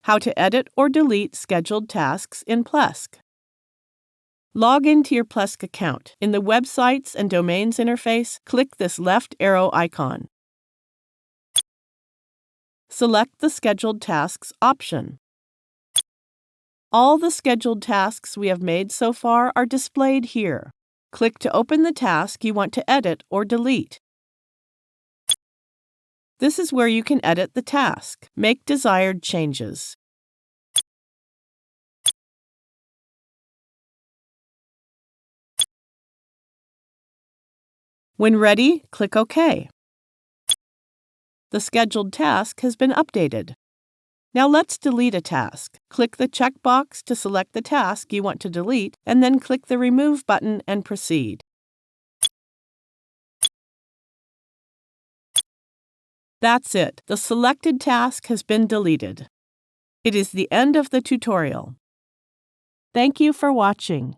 How to edit or delete scheduled tasks in Plesk. Log into your Plesk account. In the Websites and Domains interface, click this left arrow icon. Select the Scheduled Tasks option. All the scheduled tasks we have made so far are displayed here. Click to open the task you want to edit or delete. This is where you can edit the task. Make desired changes. When ready, click OK. The scheduled task has been updated. Now let's delete a task. Click the checkbox to select the task you want to delete, and then click the Remove button and proceed. That's it. The selected task has been deleted. It is the end of the tutorial. Thank you for watching.